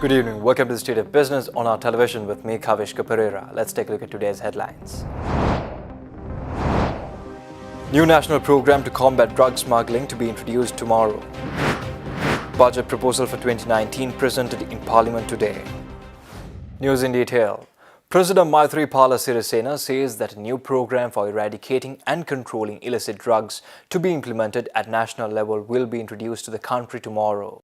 Good evening. Welcome to the State of Business on our television with me, Kavishka Pereira. Let's take a look at today's headlines. New national program to combat drug smuggling to be introduced tomorrow. Budget proposal for 2019 presented in Parliament today. News in detail. President Maithripala Sirisena says that a new program for eradicating and controlling illicit drugs to be implemented at national level will be introduced to the country tomorrow.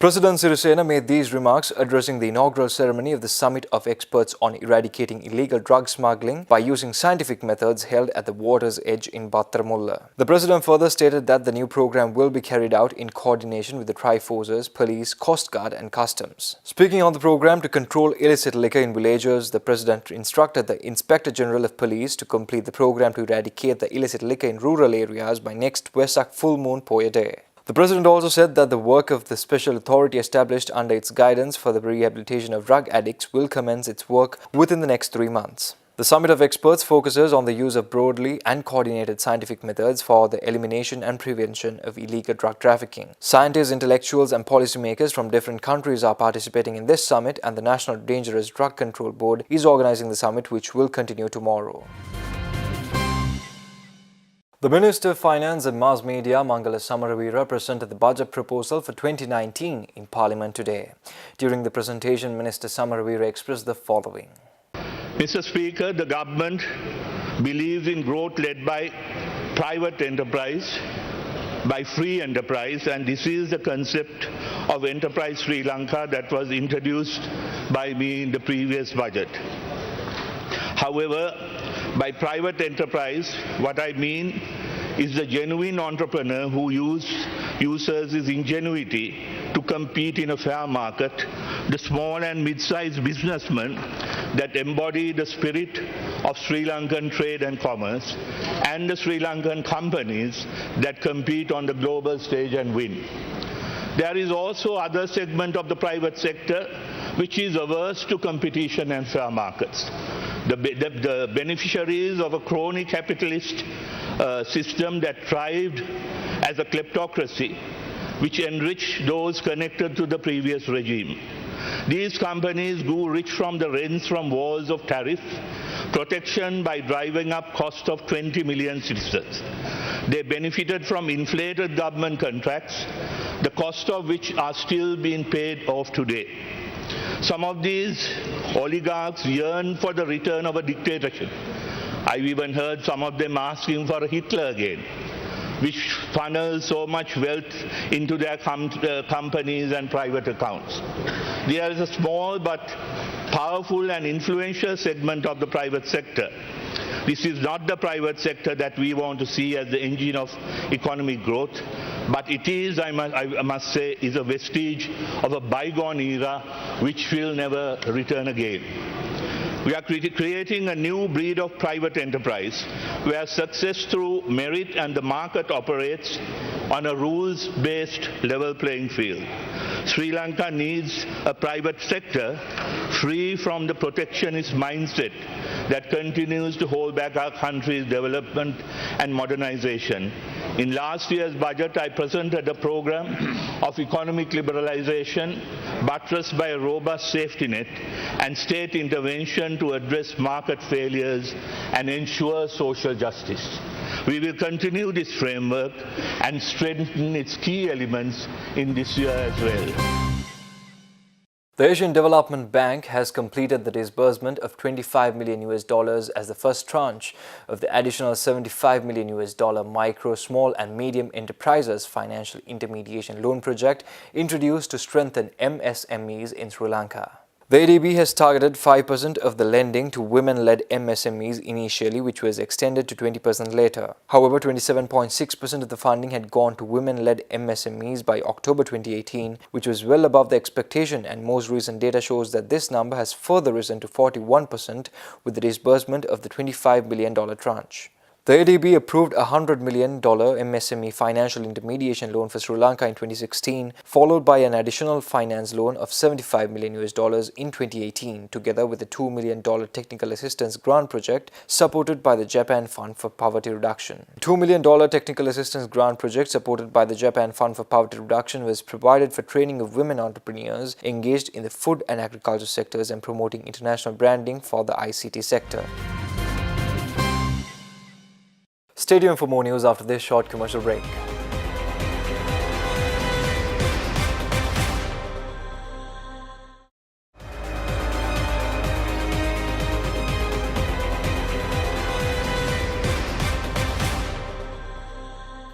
President Sirisena made these remarks addressing the inaugural ceremony of the Summit of Experts on Eradicating Illegal Drug Smuggling by using scientific methods held at the water's edge in Battaramulla. The president further stated that the new program will be carried out in coordination with the Triforces, Police, Coast Guard and Customs. Speaking on the program to control illicit liquor in villages, the president instructed the Inspector General of Police to complete the program to eradicate the illicit liquor in rural areas by next Vesak full moon Poya day. The president also said that the work of the special authority established under its guidance for the rehabilitation of drug addicts will commence its work within the next 3 months. The Summit of Experts focuses on the use of broadly and coordinated scientific methods for the elimination and prevention of illegal drug trafficking. Scientists, intellectuals and policymakers from different countries are participating in this summit, and the National Dangerous Drug Control Board is organizing the summit, which will continue tomorrow. The Minister of Finance and Mass Media, Mangala Samaravira, presented the budget proposal for 2019 in Parliament today. During the presentation, Minister Samaravira expressed the following. Mr. Speaker, the government believes in growth led by private enterprise, by free enterprise, and this is the concept of Enterprise Sri Lanka that was introduced by me in the previous budget. However, by private enterprise, what I mean is the genuine entrepreneur who uses his ingenuity to compete in a fair market, the small and mid-sized businessmen that embody the spirit of Sri Lankan trade and commerce, and the Sri Lankan companies that compete on the global stage and win. There is also other segment of the private sector which is averse to competition and fair markets. The beneficiaries of a crony capitalist system that thrived as a kleptocracy, which enriched those connected to the previous regime. These companies grew rich from the rents from walls of tariff, protection by driving up cost of 20 million citizens. They benefited from inflated government contracts, the cost of which are still being paid off today. Some of these oligarchs yearn for the return of a dictatorship. I've even heard some of them asking for a Hitler again, which funnels so much wealth into their companies and private accounts. There is a small but powerful and influential segment of the private sector. This is not the private sector that we want to see as the engine of economic growth, but it is, I must say, is a vestige of a bygone era which will never return again. We are creating a new breed of private enterprise where success through merit and the market operates on a rules-based level playing field. Sri Lanka needs a private sector free from the protectionist mindset that continues to hold back our country's development and modernization. In last year's budget, I presented a program of economic liberalization buttressed by a robust safety net and state intervention to address market failures and ensure social justice. We will continue this framework and strengthen its key elements in this year as well. The Asian Development Bank has completed the disbursement of $25 million as the first tranche of the additional $75 million micro, small and medium enterprises financial intermediation loan project introduced to strengthen MSMEs in Sri Lanka. The ADB has targeted 5% of the lending to women-led MSMEs initially, which was extended to 20% later. However, 27.6% of the funding had gone to women-led MSMEs by October 2018, which was well above the expectation, and most recent data shows that this number has further risen to 41% with the disbursement of the $25 million tranche. The ADB approved a $100 million MSME financial intermediation loan for Sri Lanka in 2016, followed by an additional finance loan of $75 million in 2018, together with a $2 million technical assistance grant project supported by the Japan Fund for Poverty Reduction. The $2 million technical assistance grant project supported by the Japan Fund for Poverty Reduction was provided for training of women entrepreneurs engaged in the food and agriculture sectors and promoting international branding for the ICT sector. Stay tuned for more news after this short commercial break.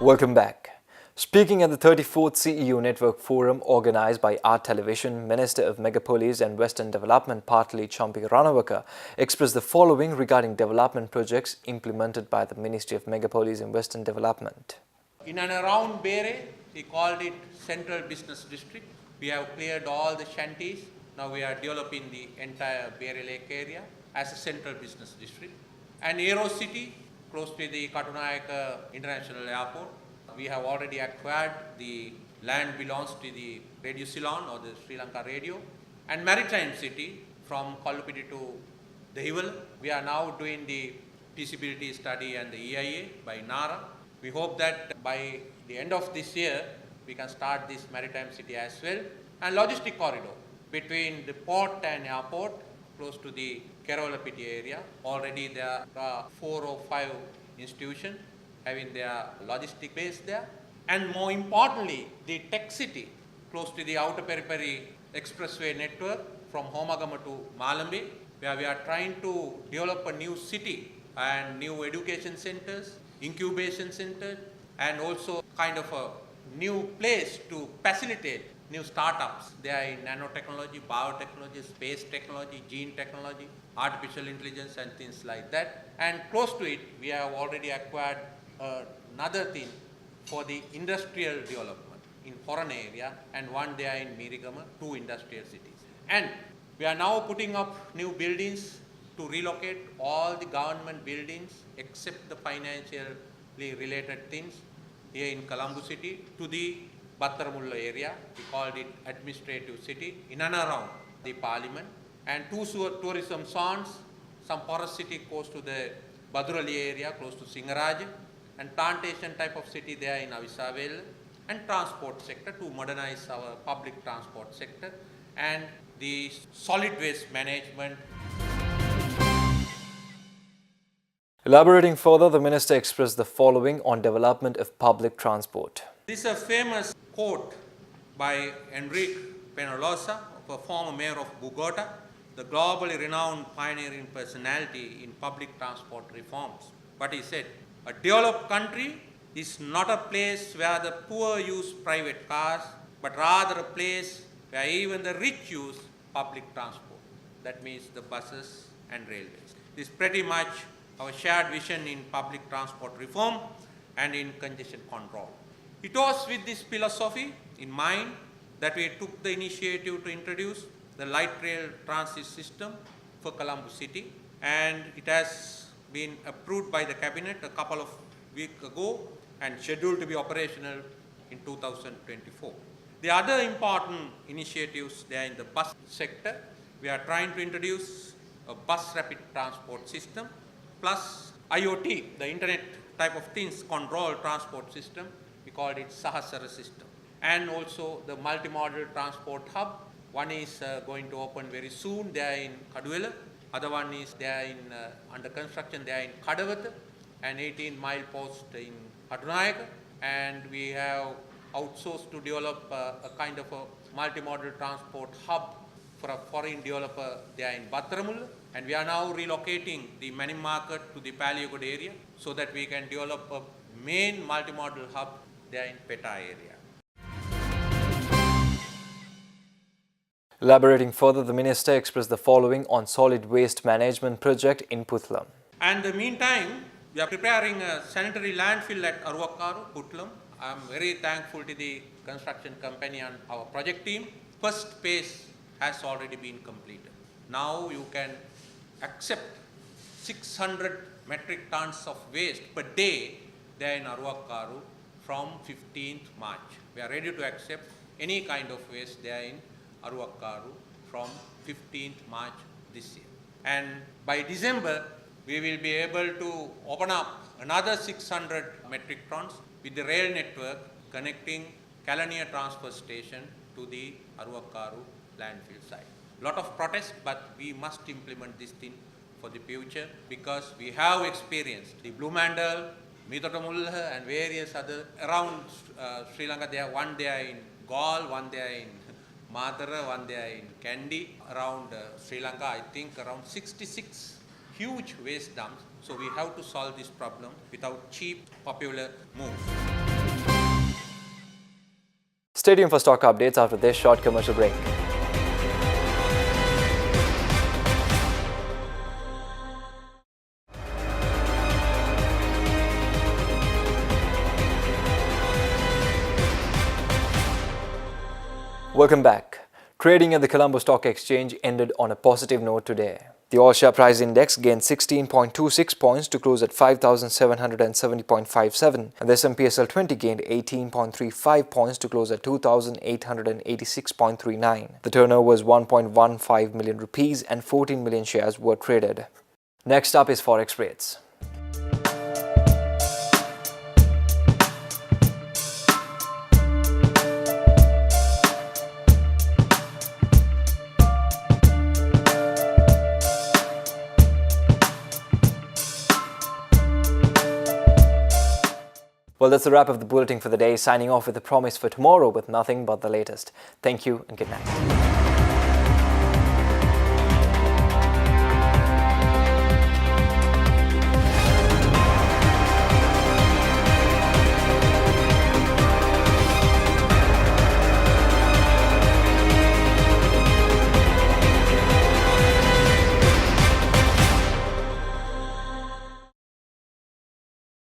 Welcome back. Speaking at the 34th CEU Network Forum organized by Art Television, Minister of Megapolis and Western Development Partli Champi Ranawaka expressed the following regarding development projects implemented by the Ministry of Megapolis and Western Development. In and around Bere, we called it Central Business District. We have cleared all the shanties. Now we are developing the entire Bere Lake area as a Central Business District. And Aero City, close to the Katunayaka International Airport. We have already acquired the land belongs to the Radio Ceylon or the Sri Lanka Radio. And Maritime City from Kallupiti to Dehiwala. We are now doing the feasibility study and the EIA by NARA. We hope that by the end of this year, we can start this Maritime City as well. And logistic corridor between the port and airport close to the Kerawalapiti area. Already there are 4 or 5 institutions having their logistic base there. And more importantly, the tech city close to the outer periphery expressway network from Homagama to Malambe, where we are trying to develop a new city and new education centers, incubation centers, and also kind of a new place to facilitate new startups. They are in nanotechnology, biotechnology, space technology, gene technology, artificial intelligence and things like that. And close to it, we have already acquired another thing for the industrial development in foreign area and one there in Mirigama, 2 industrial cities. And we are now putting up new buildings to relocate all the government buildings except the financially related things here in Colombo City to the Battaramulla area. We called it administrative city in and around the parliament. And 2 tourism zones, some forest city close to the Badurali area, close to Singaraja, and plantation type of city there in Avisavel, and transport sector to modernize our public transport sector and the solid waste management. Elaborating further, the minister expressed the following on development of public transport. This is a famous quote by Enrique Peñalosa, a former mayor of Bogota, the globally renowned pioneering personality in public transport reforms. But he said, a developed country is not a place where the poor use private cars, but rather a place where even the rich use public transport. That means the buses and railways. This is pretty much our shared vision in public transport reform and in congestion control. It was with this philosophy in mind that we took the initiative to introduce the light rail transit system for Colombo City, and it has been approved by the cabinet a couple of weeks ago and scheduled to be operational in 2024. The other important initiatives there in the bus sector, we are trying to introduce a bus rapid transport system plus IoT, the internet type of things, control transport system. We call it Sahasara system. And also the multimodal transport hub. One is going to open very soon there in Kaduwela. Other one is there in under construction there in Kadawatha, an 18-mile post in Katunayaka. And we have outsourced to develop a kind of a multimodal transport hub for a foreign developer there in Battaramulla. And we are now relocating the Mani Market to the Paliagod area so that we can develop a main multimodal hub there in Peta area. Elaborating further, the minister expressed the following on solid waste management project in Puttalam. And in the meantime, we are preparing a sanitary landfill at Aruvakkaru, Puttalam. I am very thankful to the construction company and our project team. First phase has already been completed. Now you can accept 600 metric tons of waste per day there in Aruvakkaru from 15th March. We are ready to accept any kind of waste there in Aruvakkaru from 15th March this year. And by December, we will be able to open up another 600 metric tons with the rail network connecting Kalaniya transfer station to the Aruvakkaru landfill site. Lot of protest, but we must implement this thing for the future because we have experienced the Blue Mandal, Mitotamulla and various other around Sri Lanka. One there in Galle, one there in Madara, one there in Kandy. Around Sri Lanka, I think around 66 huge waste dumps. So we have to solve this problem without cheap popular moves. Stay tuned for stock updates after this short commercial break. Welcome back. Trading at the Colombo Stock Exchange ended on a positive note today. The All-Share Price Index gained 16.26 points to close at 5,770.57, and the S&P SL 20 gained 18.35 points to close at 2,886.39. The turnover was 1.15 million rupees and 14 million shares were traded. Next up is Forex rates. Well, that's the wrap of the bulletin for the day. Signing off with a promise for tomorrow with nothing but the latest. Thank you and good night.